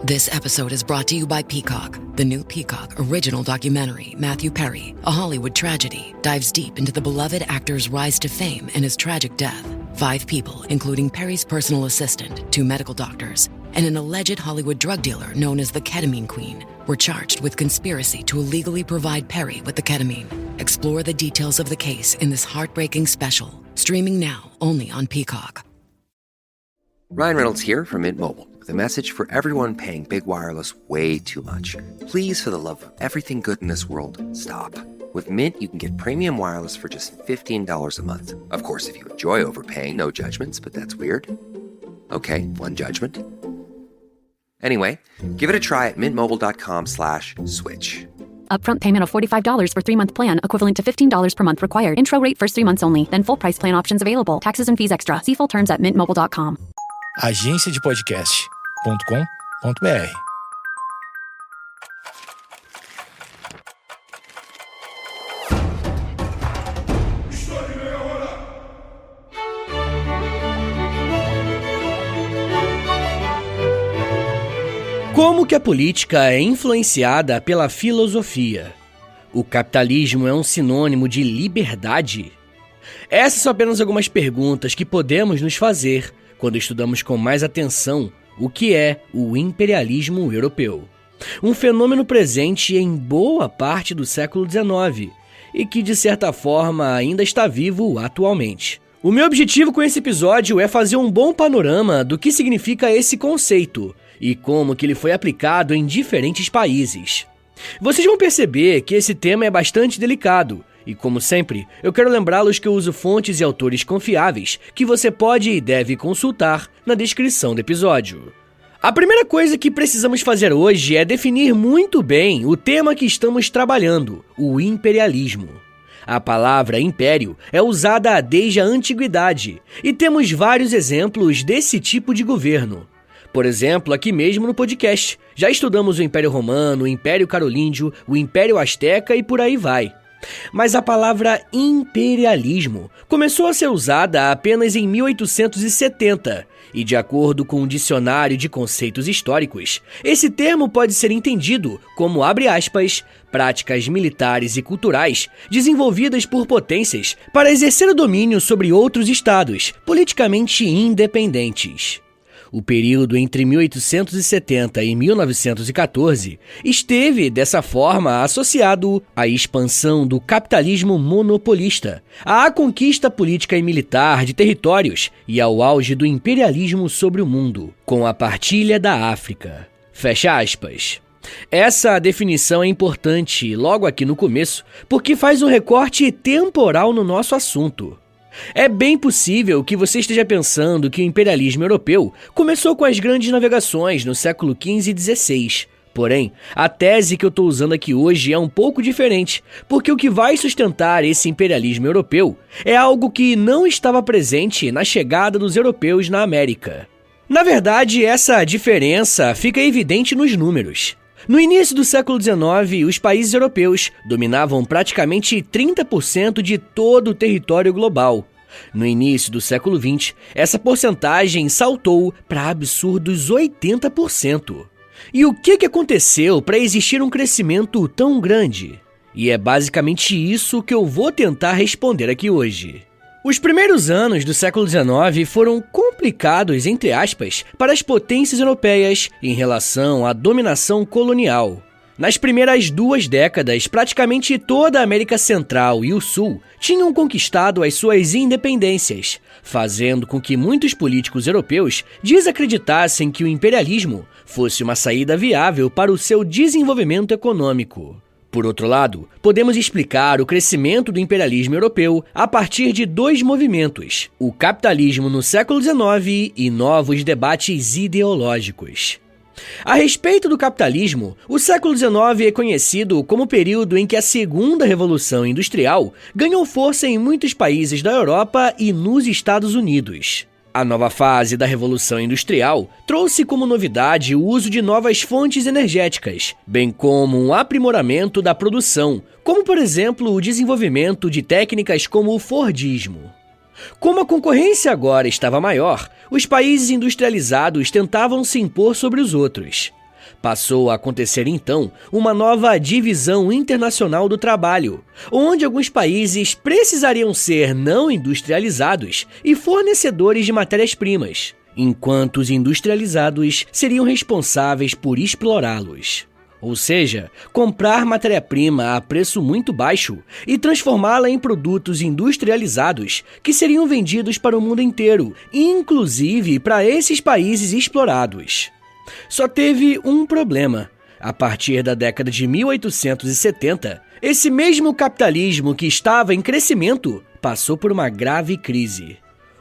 This episode is brought to you by Peacock. The new Peacock original documentary, Matthew Perry, A Hollywood Tragedy, dives deep into the beloved actor's rise to fame and his tragic death. 5 people, including Perry's personal assistant, 2 medical doctors, and an alleged Hollywood drug dealer known as the Ketamine Queen, were charged with conspiracy to illegally provide Perry with the ketamine. Explore the details of the case in this heartbreaking special, streaming now only on Peacock. Ryan Reynolds here from Mint Mobile, with a message for everyone paying big wireless way too much. Please, for the love of everything good in this world, stop. With Mint, you can get premium wireless for just $15 a month. Of course, if you enjoy overpaying, no judgments, but that's weird. Okay, one judgment. Anyway, give it a try at mintmobile.com/switch. Upfront payment of $45 for 3-month plan, equivalent to $15 per month required. Intro rate first 3 months only, then full price plan options available. Taxes and fees extra. See full terms at mintmobile.com. agenciadepodcast.com.br. Como que a política é influenciada pela filosofia? O capitalismo é um sinônimo de liberdade? Essas são apenas algumas perguntas que podemos nos fazer quando estudamos com mais atenção o que é o imperialismo europeu. Um fenômeno presente em boa parte do século XIX e que, de certa forma, ainda está vivo atualmente. O meu objetivo com esse episódio é fazer um bom panorama do que significa esse conceito e como que ele foi aplicado em diferentes países. Vocês vão perceber que esse tema é bastante delicado, e como sempre, eu quero lembrá-los que eu uso fontes e autores confiáveis que você pode e deve consultar na descrição do episódio. A primeira coisa que precisamos fazer hoje é definir muito bem o tema que estamos trabalhando, o imperialismo. A palavra império é usada desde a antiguidade, e temos vários exemplos desse tipo de governo. Por exemplo, aqui mesmo no podcast, já estudamos o Império Romano, o Império Carolíngio, o Império Azteca e por aí vai. Mas a palavra imperialismo começou a ser usada apenas em 1870, e de acordo com um dicionário de conceitos históricos, esse termo pode ser entendido como, abre aspas, práticas militares e culturais desenvolvidas por potências para exercer o domínio sobre outros estados, politicamente independentes. O período entre 1870 e 1914 esteve, dessa forma, associado à expansão do capitalismo monopolista, à conquista política e militar de territórios e ao auge do imperialismo sobre o mundo, com a partilha da África. Fecha aspas. Essa definição é importante logo aqui no começo, porque faz um recorte temporal no nosso assunto. É bem possível que você esteja pensando que o imperialismo europeu começou com as grandes navegações no século XV e XVI. Porém, a tese que eu estou usando aqui hoje é um pouco diferente, porque o que vai sustentar esse imperialismo europeu é algo que não estava presente na chegada dos europeus na América. Na verdade, essa diferença fica evidente nos números. No início do século XIX, os países europeus dominavam praticamente 30% de todo o território global. No início do século XX, essa porcentagem saltou para absurdos 80%. E o que aconteceu para existir um crescimento tão grande? E é basicamente isso que eu vou tentar responder aqui hoje. Os primeiros anos do século XIX foram complicados, entre aspas, para as potências europeias em relação à dominação colonial. Nas primeiras 2 décadas, praticamente toda a América Central e o Sul tinham conquistado as suas independências, fazendo com que muitos políticos europeus desacreditassem que o imperialismo fosse uma saída viável para o seu desenvolvimento econômico. Por outro lado, podemos explicar o crescimento do imperialismo europeu a partir de 2 movimentos: o capitalismo no século XIX e novos debates ideológicos. A respeito do capitalismo, o século XIX é conhecido como o período em que a segunda revolução industrial ganhou força em muitos países da Europa e nos Estados Unidos. A nova fase da Revolução Industrial trouxe como novidade o uso de novas fontes energéticas, bem como um aprimoramento da produção, como por exemplo o desenvolvimento de técnicas como o Fordismo. Como a concorrência agora estava maior, os países industrializados tentavam se impor sobre os outros. Passou a acontecer então uma nova divisão internacional do trabalho, onde alguns países precisariam ser não industrializados e fornecedores de matérias-primas, enquanto os industrializados seriam responsáveis por explorá-los. Ou seja, comprar matéria-prima a preço muito baixo e transformá-la em produtos industrializados que seriam vendidos para o mundo inteiro, inclusive para esses países explorados. Só teve um problema. A partir da década de 1870, esse mesmo capitalismo que estava em crescimento passou por uma grave crise.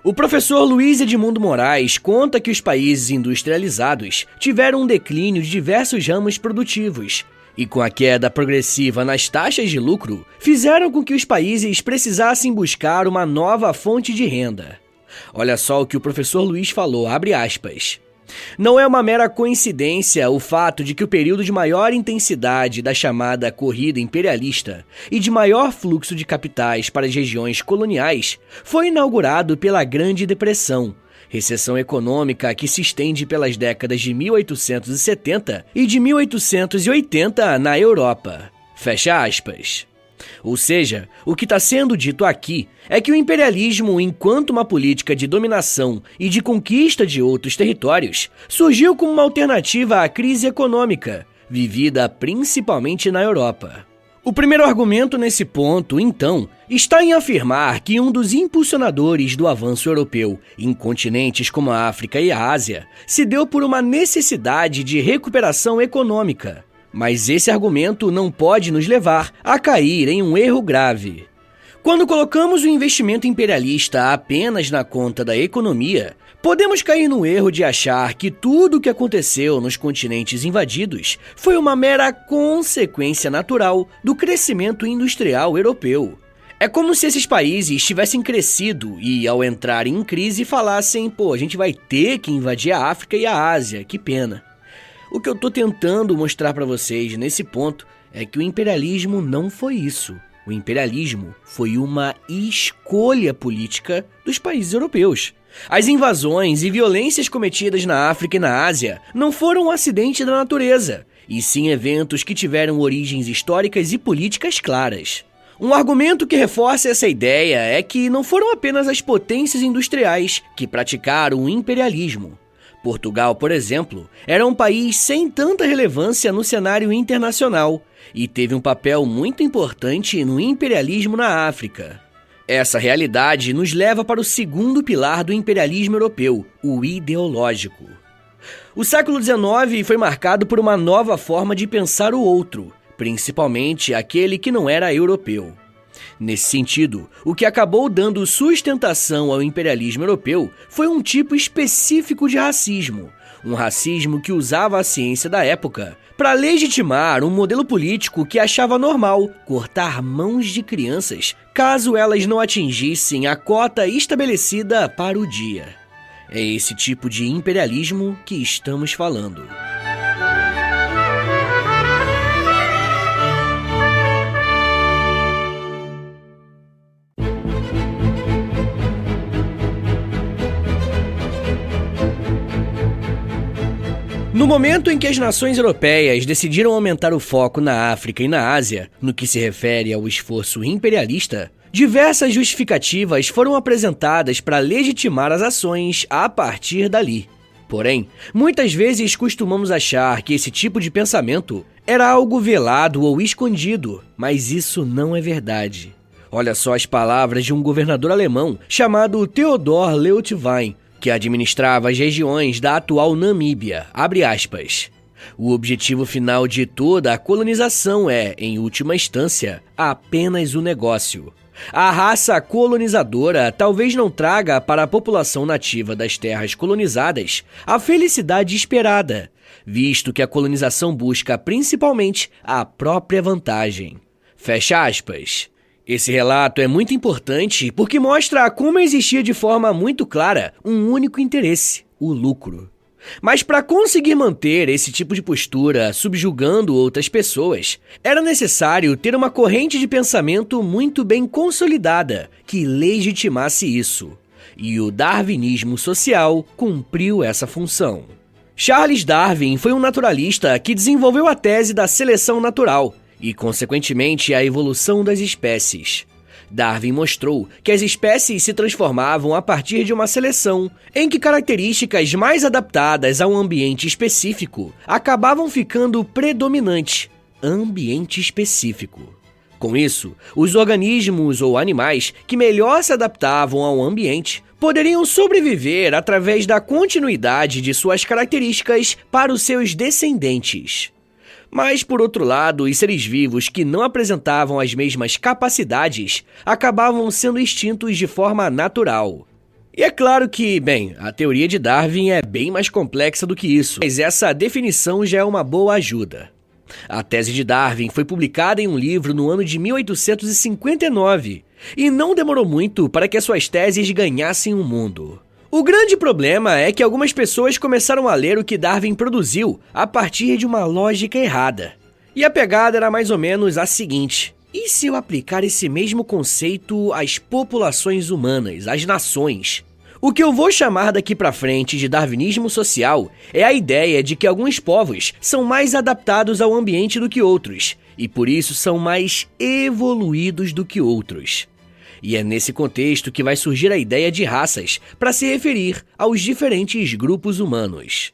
O professor Luiz Edmundo Moraes conta que os países industrializados tiveram um declínio de diversos ramos produtivos e, com a queda progressiva nas taxas de lucro, fizeram com que os países precisassem buscar uma nova fonte de renda. Olha só o que o professor Luiz falou, abre aspas. Não é uma mera coincidência o fato de que o período de maior intensidade da chamada corrida imperialista e de maior fluxo de capitais para as regiões coloniais foi inaugurado pela Grande Depressão, recessão econômica que se estende pelas décadas de 1870 e de 1880 na Europa. Fecha aspas. Ou seja, o que está sendo dito aqui é que o imperialismo, enquanto uma política de dominação e de conquista de outros territórios, surgiu como uma alternativa à crise econômica, vivida principalmente na Europa. O primeiro argumento nesse ponto, então, está em afirmar que um dos impulsionadores do avanço europeu em continentes como a África e a Ásia se deu por uma necessidade de recuperação econômica. Mas esse argumento não pode nos levar a cair em um erro grave. Quando colocamos o investimento imperialista apenas na conta da economia, podemos cair no erro de achar que tudo o que aconteceu nos continentes invadidos foi uma mera consequência natural do crescimento industrial europeu. É como se esses países tivessem crescido e, ao entrar em crise, falassem: a gente vai ter que invadir a África e a Ásia, que pena. O que eu estou tentando mostrar para vocês nesse ponto é que o imperialismo não foi isso. O imperialismo foi uma escolha política dos países europeus. As invasões e violências cometidas na África e na Ásia não foram um acidente da natureza, e sim eventos que tiveram origens históricas e políticas claras. Um argumento que reforça essa ideia é que não foram apenas as potências industriais que praticaram o imperialismo. Portugal, por exemplo, era um país sem tanta relevância no cenário internacional e teve um papel muito importante no imperialismo na África. Essa realidade nos leva para o segundo pilar do imperialismo europeu, o ideológico. O século XIX foi marcado por uma nova forma de pensar o outro, principalmente aquele que não era europeu. Nesse sentido, o que acabou dando sustentação ao imperialismo europeu foi um tipo específico de racismo, um racismo que usava a ciência da época para legitimar um modelo político que achava normal cortar mãos de crianças caso elas não atingissem a cota estabelecida para o dia. É esse tipo de imperialismo que estamos falando. No momento em que as nações europeias decidiram aumentar o foco na África e na Ásia, no que se refere ao esforço imperialista, diversas justificativas foram apresentadas para legitimar as ações a partir dali. Porém, muitas vezes costumamos achar que esse tipo de pensamento era algo velado ou escondido, mas isso não é verdade. Olha só as palavras de um governador alemão chamado Theodor Leutwein, que administrava as regiões da atual Namíbia, abre aspas. O objetivo final de toda a colonização é, em última instância, apenas o negócio. A raça colonizadora talvez não traga para a população nativa das terras colonizadas a felicidade esperada, visto que a colonização busca principalmente a própria vantagem. Fecha aspas. Esse relato é muito importante porque mostra como existia de forma muito clara um único interesse, o lucro. Mas para conseguir manter esse tipo de postura subjugando outras pessoas, era necessário ter uma corrente de pensamento muito bem consolidada que legitimasse isso. E o darwinismo social cumpriu essa função. Charles Darwin foi um naturalista que desenvolveu a tese da seleção natural e, consequentemente, a evolução das espécies. Darwin mostrou que as espécies se transformavam a partir de uma seleção, em que características mais adaptadas a um ambiente específico acabavam ficando predominantes. Ambiente específico. Com isso, os organismos ou animais que melhor se adaptavam ao ambiente poderiam sobreviver através da continuidade de suas características para os seus descendentes. Mas, por outro lado, os seres vivos que não apresentavam as mesmas capacidades acabavam sendo extintos de forma natural. E é claro que, bem, a teoria de Darwin é bem mais complexa do que isso, mas essa definição já é uma boa ajuda. A tese de Darwin foi publicada em um livro no ano de 1859 e não demorou muito para que as suas teses ganhassem o mundo. O grande problema é que algumas pessoas começaram a ler o que Darwin produziu a partir de uma lógica errada. E a pegada era mais ou menos a seguinte: e se eu aplicar esse mesmo conceito às populações humanas, às nações? O que eu vou chamar daqui pra frente de darwinismo social é a ideia de que alguns povos são mais adaptados ao ambiente do que outros, e por isso são mais evoluídos do que outros. E é nesse contexto que vai surgir a ideia de raças para se referir aos diferentes grupos humanos.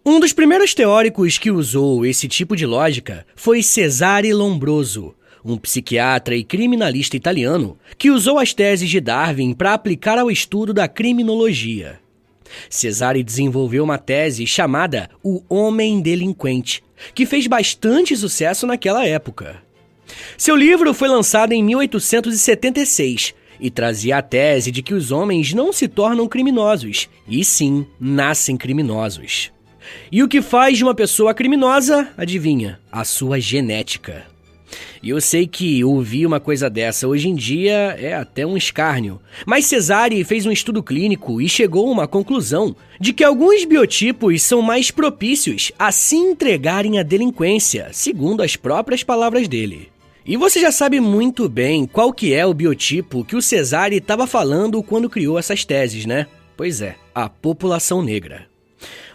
Um dos primeiros teóricos que usou esse tipo de lógica foi Cesare Lombroso, um psiquiatra e criminalista italiano que usou as teses de Darwin para aplicar ao estudo da criminologia. Cesare desenvolveu uma tese chamada O Homem Delinquente, que fez bastante sucesso naquela época. Seu livro foi lançado em 1876 e trazia a tese de que os homens não se tornam criminosos, e sim nascem criminosos. E o que faz de uma pessoa criminosa, adivinha? A sua genética. E eu sei que ouvir uma coisa dessa hoje em dia é até um escárnio, mas Cesare fez um estudo clínico e chegou a uma conclusão de que alguns biotipos são mais propícios a se entregarem à delinquência, segundo as próprias palavras dele. E você já sabe muito bem qual que é o biotipo que o Cesare estava falando quando criou essas teses, né? Pois é, a população negra.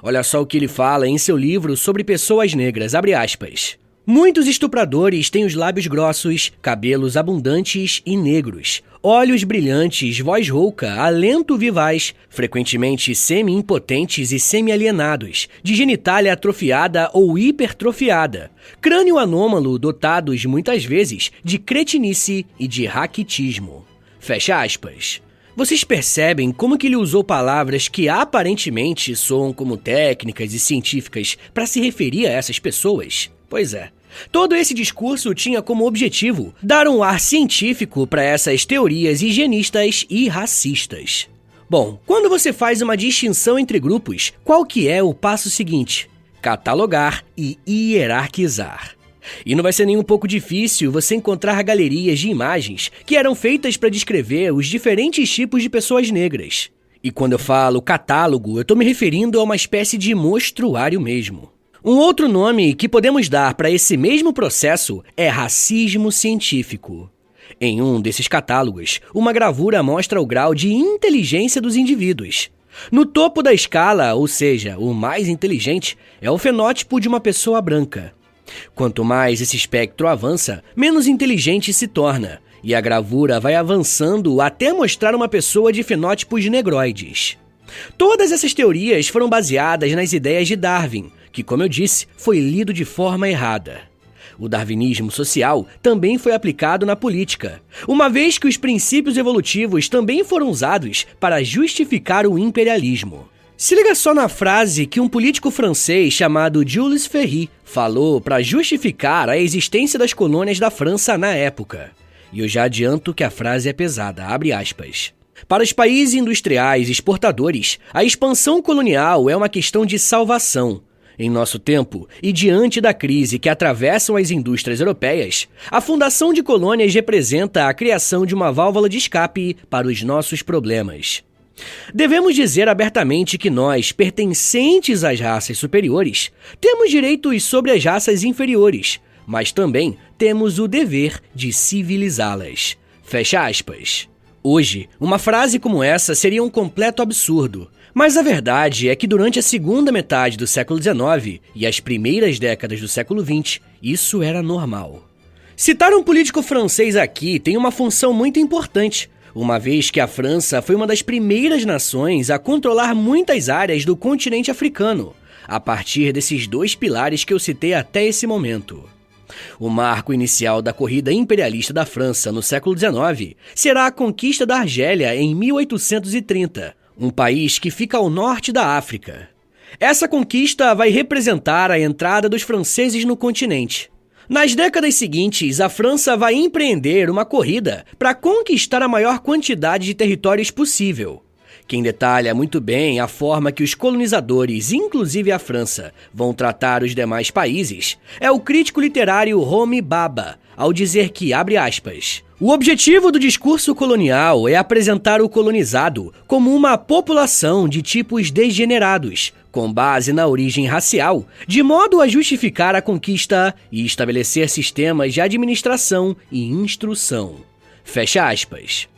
Olha só o que ele fala em seu livro sobre pessoas negras, abre aspas. Muitos estupradores têm os lábios grossos, cabelos abundantes e negros, olhos brilhantes, voz rouca, alento vivaz, frequentemente semi-impotentes e semi-alienados, de genitália atrofiada ou hipertrofiada, crânio anômalo dotados muitas vezes de cretinice e de raquitismo. Fecha aspas. Vocês percebem como que ele usou palavras que aparentemente soam como técnicas e científicas para se referir a essas pessoas? Pois é. Todo esse discurso tinha como objetivo dar um ar científico para essas teorias higienistas e racistas. Bom, quando você faz uma distinção entre grupos, qual que é o passo seguinte? Catalogar e hierarquizar. E não vai ser nem um pouco difícil você encontrar galerias de imagens que eram feitas para descrever os diferentes tipos de pessoas negras. E quando eu falo catálogo, eu estou me referindo a uma espécie de mostruário mesmo. Um outro nome que podemos dar para esse mesmo processo é racismo científico. Em um desses catálogos, uma gravura mostra o grau de inteligência dos indivíduos. No topo da escala, ou seja, o mais inteligente, é o fenótipo de uma pessoa branca. Quanto mais esse espectro avança, menos inteligente se torna, e a gravura vai avançando até mostrar uma pessoa de fenótipos negroides. Todas essas teorias foram baseadas nas ideias de Darwin, que, como eu disse, foi lido de forma errada. O darwinismo social também foi aplicado na política, uma vez que os princípios evolutivos também foram usados para justificar o imperialismo. Se liga só na frase que um político francês chamado Jules Ferry falou para justificar a existência das colônias da França na época. E eu já adianto que a frase é pesada, abre aspas. Para os países industriais exportadores, a expansão colonial é uma questão de salvação. Em nosso tempo, e diante da crise que atravessam as indústrias europeias, a fundação de colônias representa a criação de uma válvula de escape para os nossos problemas. Devemos dizer abertamente que nós, pertencentes às raças superiores, temos direitos sobre as raças inferiores, mas também temos o dever de civilizá-las. Fecha aspas. Hoje, uma frase como essa seria um completo absurdo, Mas a verdade é que durante a segunda metade do século XIX e as primeiras décadas do século XX, isso era normal. Citar um político francês aqui tem uma função muito importante, uma vez que a França foi uma das primeiras nações a controlar muitas áreas do continente africano, a partir desses dois pilares que eu citei até esse momento. O marco inicial da corrida imperialista da França no século XIX será a conquista da Argélia em 1830, um país que fica ao norte da África. Essa conquista vai representar a entrada dos franceses no continente. Nas décadas seguintes, a França vai empreender uma corrida para conquistar a maior quantidade de territórios possível. Quem detalha muito bem a forma que os colonizadores, inclusive a França, vão tratar os demais países é o crítico literário Homi Bhabha, ao dizer que, abre aspas, o objetivo do discurso colonial é apresentar o colonizado como uma população de tipos degenerados, com base na origem racial, de modo a justificar a conquista e estabelecer sistemas de administração e instrução. Fecha aspas.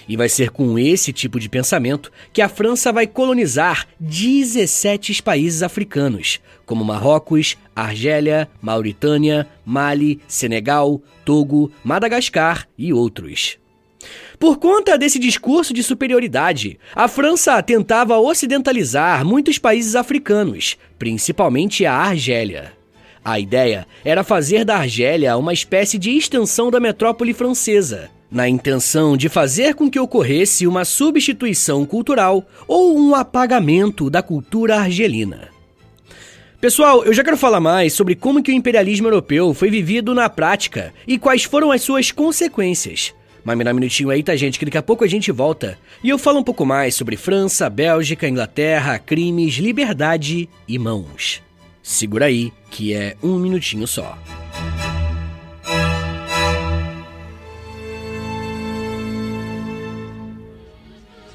E vai ser com esse tipo de pensamento que a França vai colonizar 17 países africanos, como Marrocos, Argélia, Mauritânia, Mali, Senegal, Togo, Madagascar e outros. Por conta desse discurso de superioridade, a França tentava ocidentalizar muitos países africanos, principalmente a Argélia. A ideia era fazer da Argélia uma espécie de extensão da metrópole francesa, na intenção de fazer com que ocorresse uma substituição cultural ou um apagamento da cultura argelina. Pessoal, eu já quero falar mais sobre como que o imperialismo europeu foi vivido na prática e quais foram as suas consequências. Mas me dá um minutinho aí, tá, gente, que daqui a pouco a gente volta e eu falo um pouco mais sobre França, Bélgica, Inglaterra, crimes, liberdade e mãos. Segura aí, que é um minutinho só.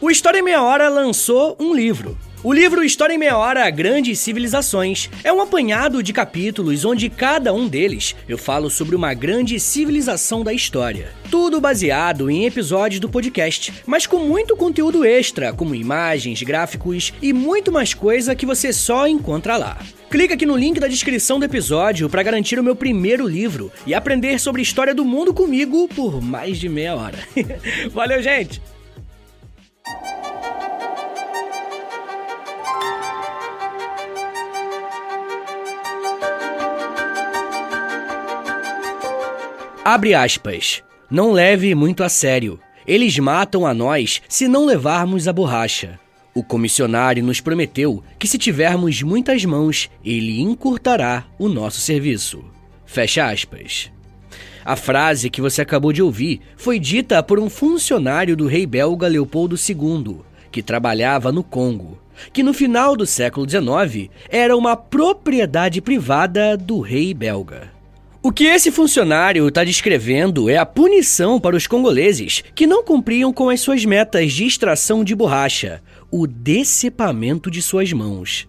O História em Meia Hora lançou um livro. O livro História em Meia Hora, Grandes Civilizações é um apanhado de capítulos onde cada um deles eu falo sobre uma grande civilização da história. Tudo baseado em episódios do podcast, mas com muito conteúdo extra, como imagens, gráficos e muito mais coisa que você só encontra lá. Clica aqui no link da descrição do episódio para garantir o meu primeiro livro e aprender sobre a história do mundo comigo por mais de meia hora. Valeu, gente! Abre aspas. Não leve muito a sério. Eles matam a nós se não levarmos a borracha. O comissionário nos prometeu que se tivermos muitas mãos, ele encurtará o nosso serviço. Fecha aspas. A frase que você acabou de ouvir foi dita por um funcionário do rei belga Leopoldo II, que trabalhava no Congo, que no final do século XIX era uma propriedade privada do rei belga. O que esse funcionário está descrevendo é a punição para os congoleses que não cumpriam com as suas metas de extração de borracha, o decepamento de suas mãos.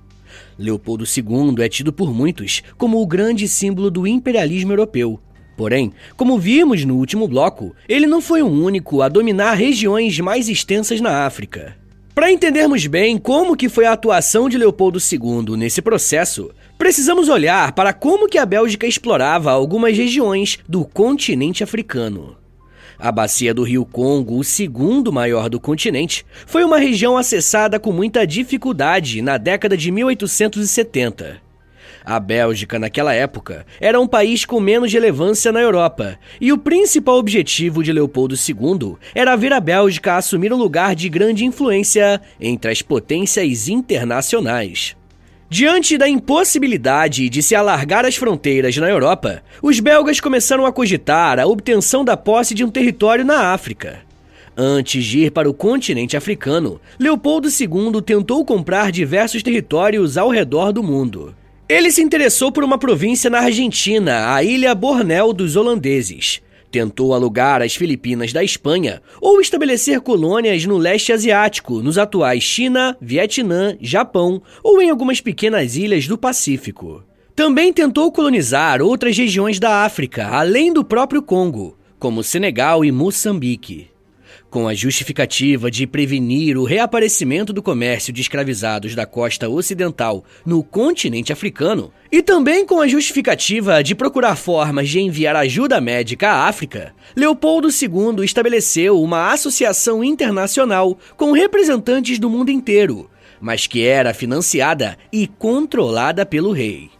Leopoldo II é tido por muitos como o grande símbolo do imperialismo europeu. Porém, como vimos no último bloco, ele não foi o único a dominar regiões mais extensas na África. Para entendermos bem como que foi a atuação de Leopoldo II nesse processo, precisamos olhar para como que a Bélgica explorava algumas regiões do continente africano. A bacia do rio Congo, o segundo maior do continente, foi uma região acessada com muita dificuldade na década de 1870. A Bélgica, naquela época, era um país com menos relevância na Europa, e o principal objetivo de Leopoldo II era ver a Bélgica assumir um lugar de grande influência entre as potências internacionais. Diante da impossibilidade de se alargar as fronteiras na Europa, os belgas começaram a cogitar a obtenção da posse de um território na África. Antes de ir para o continente africano, Leopoldo II tentou comprar diversos territórios ao redor do mundo. Ele se interessou por uma província na Argentina, a Ilha Bornéu dos holandeses. Tentou alugar as Filipinas da Espanha ou estabelecer colônias no leste asiático, nos atuais China, Vietnã, Japão ou em algumas pequenas ilhas do Pacífico. Também tentou colonizar outras regiões da África, além do próprio Congo, como Senegal e Moçambique. com a justificativa de prevenir o reaparecimento do comércio de escravizados da costa ocidental no continente africano, e também com a justificativa de procurar formas de enviar ajuda médica à África, Leopoldo II estabeleceu uma associação internacional com representantes do mundo inteiro, mas que era financiada e controlada pelo rei.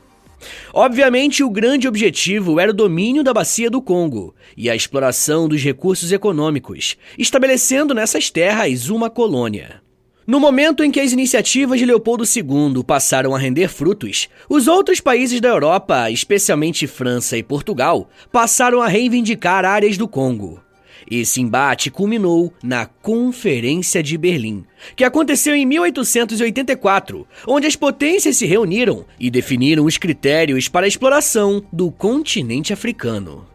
Obviamente, o grande objetivo era o domínio da Bacia do Congo e a exploração dos recursos econômicos, estabelecendo nessas terras uma colônia. No momento em que as iniciativas de Leopoldo II passaram a render frutos, os outros países da Europa, especialmente França e Portugal, passaram a reivindicar áreas do Congo. Esse embate culminou na Conferência de Berlim, que aconteceu em 1884, onde as potências se reuniram e definiram os critérios para a exploração do continente africano.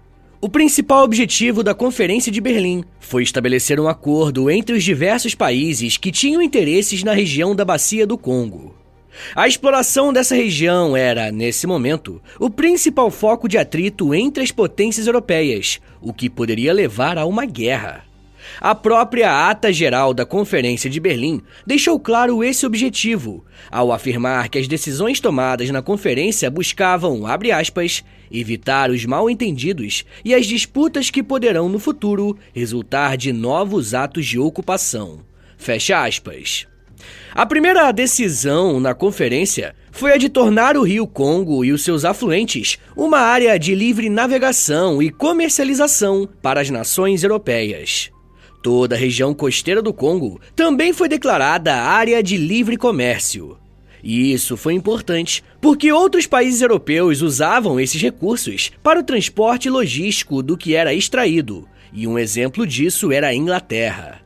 O principal objetivo da Conferência de Berlim foi estabelecer um acordo entre os diversos países que tinham interesses na região da Bacia do Congo. A exploração dessa região era, nesse momento, o principal foco de atrito entre as potências europeias, o que poderia levar a uma guerra. A própria Ata Geral da Conferência de Berlim deixou claro esse objetivo, ao afirmar que as decisões tomadas na conferência buscavam, abre aspas, evitar os mal-entendidos e as disputas que poderão no futuro resultar de novos atos de ocupação. Fecha aspas. A primeira decisão na conferência foi a de tornar o rio Congo e os seus afluentes uma área de livre navegação e comercialização para as nações europeias. Toda a região costeira do Congo também foi declarada área de livre comércio. E isso foi importante, porque outros países europeus usavam esses recursos para o transporte logístico do que era extraído, e um exemplo disso era a Inglaterra.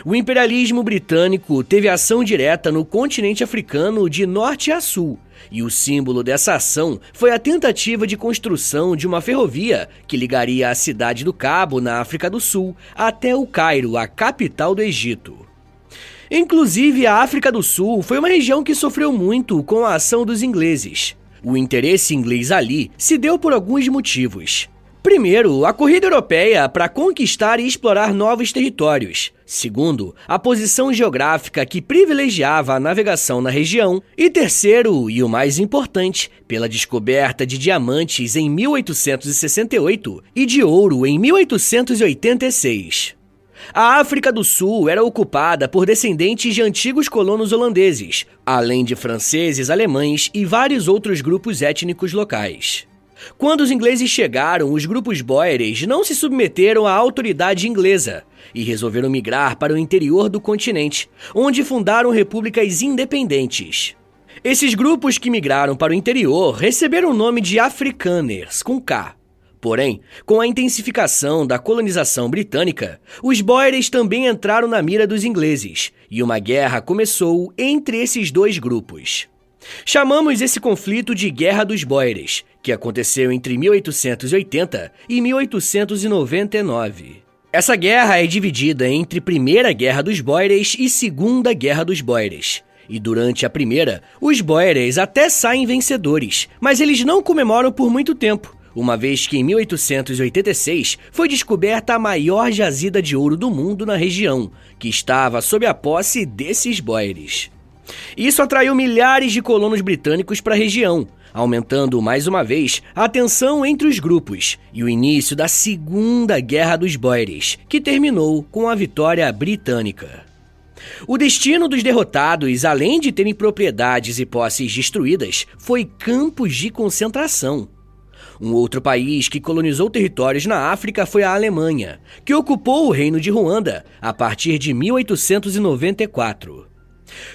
O imperialismo britânico teve ação direta no continente africano de norte a sul, e o símbolo dessa ação foi a tentativa de construção de uma ferrovia que ligaria a cidade do Cabo, na África do Sul, até o Cairo, a capital do Egito. Inclusive, a África do Sul foi uma região que sofreu muito com a ação dos ingleses. O interesse inglês ali se deu por alguns motivos. Primeiro, a corrida europeia para conquistar e explorar novos territórios. Segundo, a posição geográfica que privilegiava a navegação na região. E terceiro, e o mais importante, pela descoberta de diamantes em 1868 e de ouro em 1886. A África do Sul era ocupada por descendentes de antigos colonos holandeses, além de franceses, alemães e vários outros grupos étnicos locais. Quando os ingleses chegaram, os grupos boeres não se submeteram à autoridade inglesa e resolveram migrar para o interior do continente, onde fundaram repúblicas independentes. Esses grupos que migraram para o interior receberam o nome de Afrikaners, com K. Porém, com a intensificação da colonização britânica, os boeres também entraram na mira dos ingleses, e uma guerra começou entre esses dois grupos. Chamamos esse conflito de Guerra dos Boeres, que aconteceu entre 1880 e 1899. Essa guerra é dividida entre Primeira Guerra dos Boeres e Segunda Guerra dos Boeres. E durante a primeira, os boeres até saem vencedores, mas eles não comemoram por muito tempo, uma vez que em 1886 foi descoberta a maior jazida de ouro do mundo na região, que estava sob a posse desses boeres. Isso atraiu milhares de colonos britânicos para a região, aumentando mais uma vez a tensão entre os grupos e o início da Segunda Guerra dos Boeres, que terminou com a vitória britânica. O destino dos derrotados, além de terem propriedades e posses destruídas, foi campos de concentração. Um outro país que colonizou territórios na África foi a Alemanha, que ocupou o Reino de Ruanda a partir de 1894.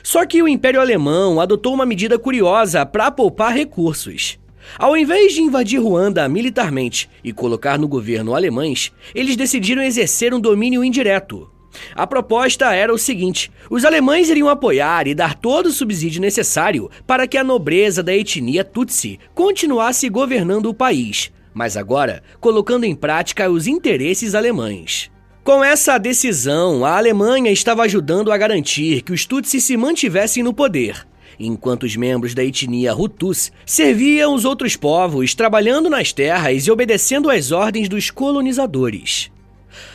Só que o Império Alemão adotou uma medida curiosa para poupar recursos. Ao invés de invadir Ruanda militarmente e colocar no governo alemães, eles decidiram exercer um domínio indireto. A proposta era o seguinte: os alemães iriam apoiar e dar todo o subsídio necessário para que a nobreza da etnia Tutsi continuasse governando o país, mas agora colocando em prática os interesses alemães. Com essa decisão, a Alemanha estava ajudando a garantir que os Tutsi se mantivessem no poder, enquanto os membros da etnia Hutus serviam os outros povos trabalhando nas terras e obedecendo às ordens dos colonizadores.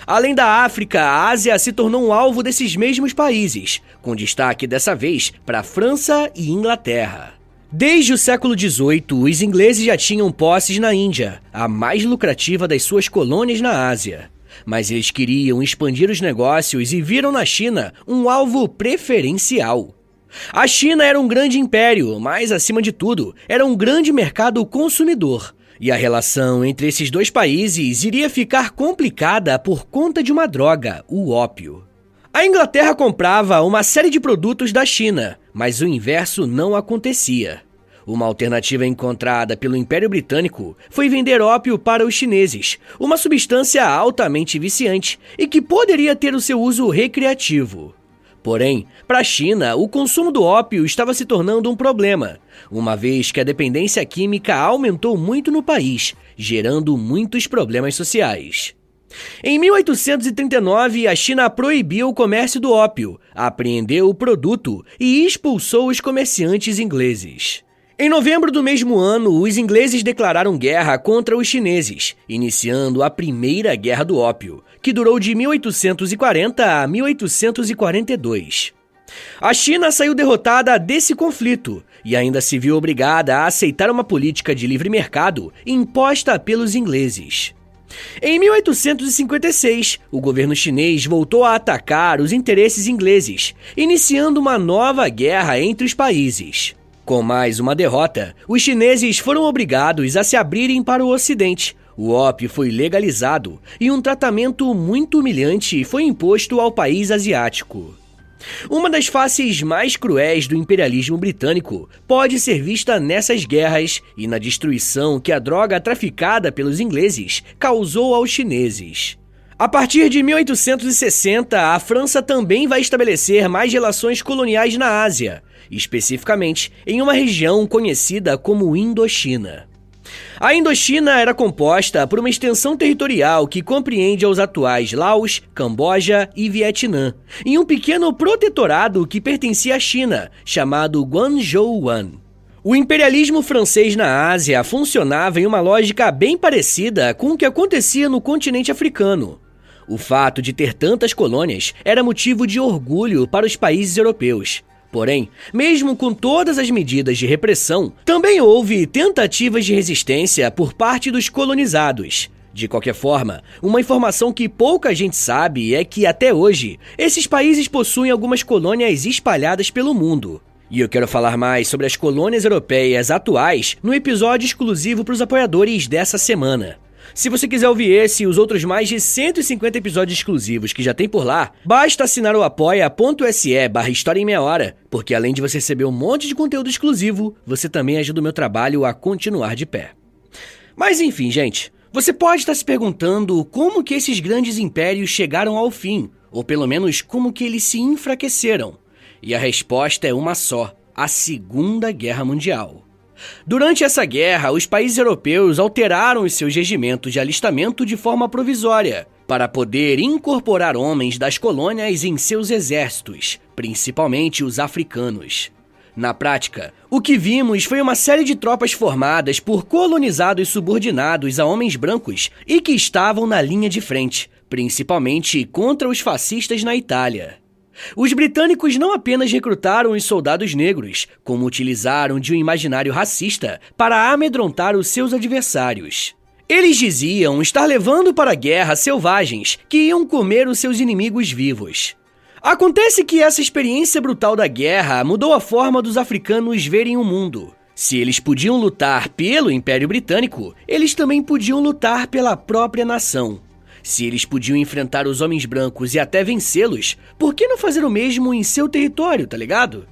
Além da África, a Ásia se tornou um alvo desses mesmos países, com destaque dessa vez para França e Inglaterra. Desde o século XVIII, os ingleses já tinham posses na Índia, a mais lucrativa das suas colônias na Ásia. Mas eles queriam expandir os negócios e viram na China um alvo preferencial. A China era um grande império, mas, acima de tudo, era um grande mercado consumidor. E a relação entre esses dois países iria ficar complicada por conta de uma droga, o ópio. A Inglaterra comprava uma série de produtos da China, mas o inverso não acontecia. Uma alternativa encontrada pelo Império Britânico foi vender ópio para os chineses, uma substância altamente viciante e que poderia ter o seu uso recreativo. Porém, para a China, o consumo do ópio estava se tornando um problema, uma vez que a dependência química aumentou muito no país, gerando muitos problemas sociais. Em 1839, a China proibiu o comércio do ópio, apreendeu o produto e expulsou os comerciantes ingleses. Em novembro do mesmo ano, os ingleses declararam guerra contra os chineses, iniciando a Primeira Guerra do Ópio, que durou de 1840 a 1842. A China saiu derrotada desse conflito e ainda se viu obrigada a aceitar uma política de livre mercado imposta pelos ingleses. Em 1856, o governo chinês voltou a atacar os interesses ingleses, iniciando uma nova guerra entre os países. Com mais uma derrota, os chineses foram obrigados a se abrirem para o Ocidente. O ópio foi legalizado e um tratamento muito humilhante foi imposto ao país asiático. Uma das faces mais cruéis do imperialismo britânico pode ser vista nessas guerras e na destruição que a droga traficada pelos ingleses causou aos chineses. A partir de 1860, a França também vai estabelecer mais relações coloniais na Ásia, especificamente em uma região conhecida como Indochina. A Indochina era composta por uma extensão territorial que compreende os atuais Laos, Camboja e Vietnã, e um pequeno protetorado que pertencia à China, chamado Guangzhouwan. O imperialismo francês na Ásia funcionava em uma lógica bem parecida com o que acontecia no continente africano. O fato de ter tantas colônias era motivo de orgulho para os países europeus. Porém, mesmo com todas as medidas de repressão, também houve tentativas de resistência por parte dos colonizados. De qualquer forma, uma informação que pouca gente sabe é que, até hoje, esses países possuem algumas colônias espalhadas pelo mundo. E eu quero falar mais sobre as colônias europeias atuais no episódio exclusivo para os apoiadores dessa semana. Se você quiser ouvir esse e os outros mais de 150 episódios exclusivos que já tem por lá, basta assinar o apoia.se/História em Meia Hora, porque além de você receber um monte de conteúdo exclusivo, você também ajuda o meu trabalho a continuar de pé. Mas enfim, gente, você pode estar se perguntando como que esses grandes impérios chegaram ao fim, ou pelo menos como que eles se enfraqueceram. E a resposta é uma só: a Segunda Guerra Mundial. Durante essa guerra, os países europeus alteraram os seus regimentos de alistamento de forma provisória, para poder incorporar homens das colônias em seus exércitos, principalmente os africanos. Na prática, o que vimos foi uma série de tropas formadas por colonizados subordinados a homens brancos e que estavam na linha de frente, principalmente contra os fascistas na Itália. Os britânicos não apenas recrutaram os soldados negros, como utilizaram de um imaginário racista para amedrontar os seus adversários. Eles diziam estar levando para a guerra selvagens que iam comer os seus inimigos vivos. Acontece que essa experiência brutal da guerra mudou a forma dos africanos verem o mundo. Se eles podiam lutar pelo Império Britânico, eles também podiam lutar pela própria nação. Se eles podiam enfrentar os homens brancos e até vencê-los, por que não fazer o mesmo em seu território, tá ligado?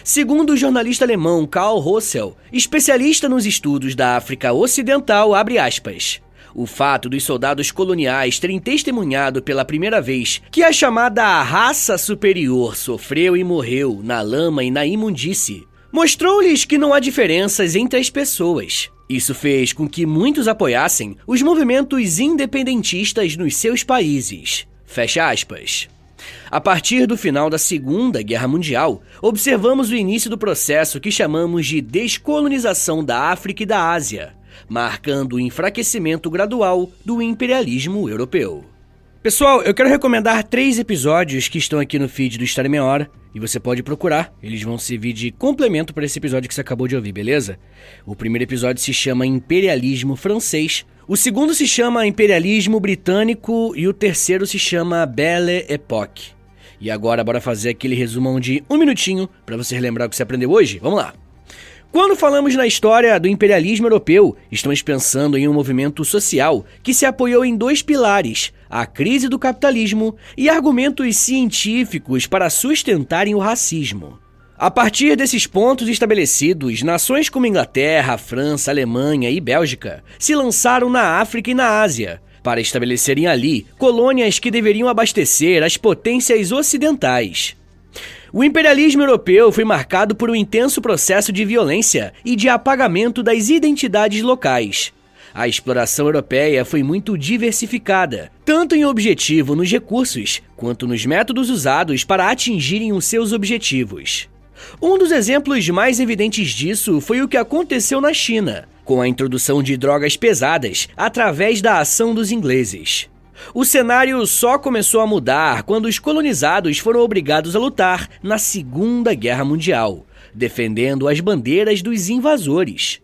Segundo o jornalista alemão Karl Rossel, especialista nos estudos da África Ocidental, abre aspas, o fato dos soldados coloniais terem testemunhado pela primeira vez que a chamada raça superior sofreu e morreu na lama e na imundície, mostrou-lhes que não há diferenças entre as pessoas. Isso fez com que muitos apoiassem os movimentos independentistas nos seus países. Fecha aspas. A partir do final da Segunda Guerra Mundial, observamos o início do processo que chamamos de descolonização da África e da Ásia, marcando o enfraquecimento gradual do imperialismo europeu. Pessoal, eu quero recomendar 3 episódios que estão aqui no feed do História em Meia Hora, e você pode procurar, eles vão servir de complemento para esse episódio que você acabou de ouvir, beleza? O primeiro episódio se chama Imperialismo Francês, o segundo se chama Imperialismo Britânico e o terceiro se chama Belle Époque. E agora bora fazer aquele resumão de 1 minutinho para você relembrar o que você aprendeu hoje? Vamos lá! Quando falamos na história do imperialismo europeu, estamos pensando em um movimento social que se apoiou em 2 pilares, a crise do capitalismo e argumentos científicos para sustentarem o racismo. A partir desses pontos estabelecidos, nações como Inglaterra, França, Alemanha e Bélgica se lançaram na África e na Ásia, para estabelecerem ali colônias que deveriam abastecer as potências ocidentais. O imperialismo europeu foi marcado por um intenso processo de violência e de apagamento das identidades locais. A exploração europeia foi muito diversificada, tanto em objetivo nos recursos, quanto nos métodos usados para atingirem os seus objetivos. Um dos exemplos mais evidentes disso foi o que aconteceu na China, com a introdução de drogas pesadas através da ação dos ingleses. O cenário só começou a mudar quando os colonizados foram obrigados a lutar na Segunda Guerra Mundial, defendendo as bandeiras dos invasores.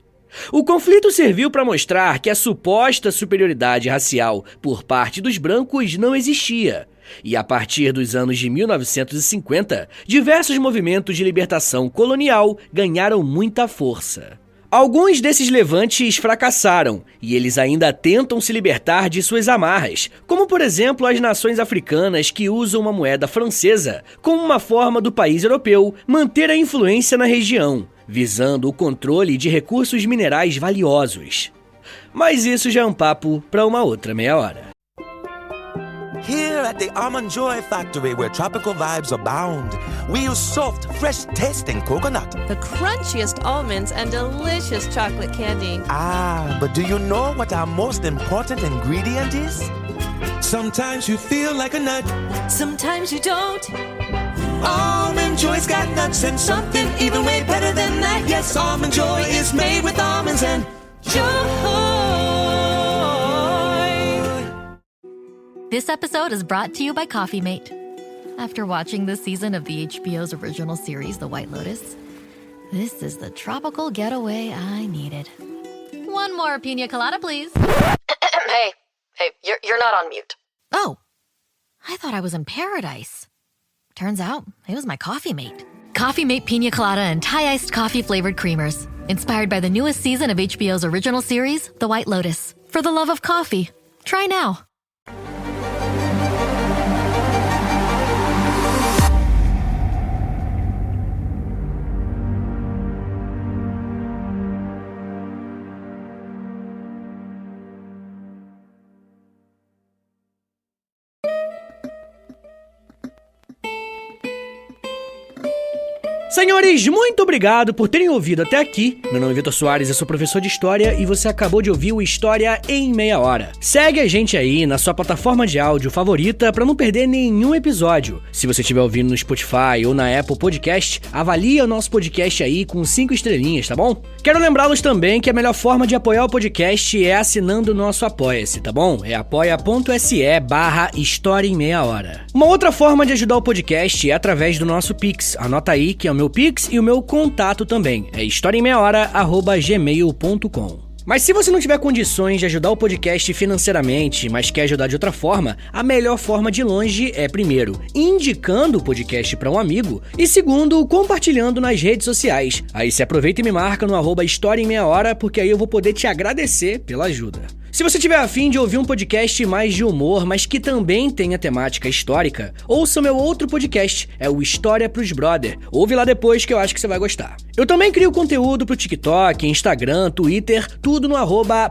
O conflito serviu para mostrar que a suposta superioridade racial por parte dos brancos não existia, e a partir dos anos de 1950, diversos movimentos de libertação colonial ganharam muita força. Alguns desses levantes fracassaram, e eles ainda tentam se libertar de suas amarras, como por exemplo as nações africanas que usam uma moeda francesa como uma forma do país europeu manter a influência na região, visando o controle de recursos minerais valiosos. Mas isso já é um papo para uma outra meia hora. Here at the Almond Joy Factory, where tropical vibes abound, we use soft, fresh-tasting coconut. The crunchiest almonds and delicious chocolate candy. Ah, but do you know what our most important ingredient is? Sometimes you feel like a nut. Sometimes you don't. Almond Joy's got nuts and something even way better than that. Yes, Almond Joy is made with almonds and joy. This episode is brought to you by Coffee Mate. After watching this season of the HBO's original series, The White Lotus, this is the tropical getaway I needed. One more pina colada, please. Hey, you're not on mute. Oh, I thought I was in paradise. Turns out, it was my Coffee Mate. Coffee Mate pina colada and Thai-iced coffee flavored creamers. Inspired by the newest season of HBO's original series, The White Lotus. For the love of coffee. Try now. Senhores, muito obrigado por terem ouvido até aqui. Meu nome é Vitor Soares, eu sou professor de História e você acabou de ouvir o História em Meia Hora. Segue a gente aí na sua plataforma de áudio favorita para não perder nenhum episódio. Se você estiver ouvindo no Spotify ou na Apple Podcast, avalia o nosso podcast aí com 5 estrelinhas, tá bom? Quero lembrá-los também que a melhor forma de apoiar o podcast é assinando o nosso Apoia-se, tá bom? É apoia.se/História em Meia Hora. Uma outra forma de ajudar o podcast é através do nosso Pix. Anota aí que é o meu Pix e o meu contato também. É historiaemmeiahora@gmail.com. Mas se você não tiver condições de ajudar o podcast financeiramente, mas quer ajudar de outra forma, a melhor forma de longe é, primeiro, indicando o podcast para um amigo e, segundo, compartilhando nas redes sociais. Aí você aproveita e me marca no @História em Meia Hora, porque aí eu vou poder te agradecer pela ajuda. Se você tiver afim de ouvir um podcast mais de humor, mas que também tenha temática histórica, ouça meu outro podcast, é o História pros Brother. Ouve lá depois que eu acho que você vai gostar. Eu também crio conteúdo pro TikTok, Instagram, Twitter, tudo no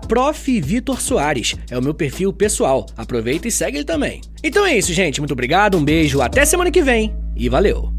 @Prof. Vitor Soares. É o meu perfil pessoal. Aproveita e segue ele também. Então é isso, gente. Muito obrigado, um beijo, até semana que vem e valeu!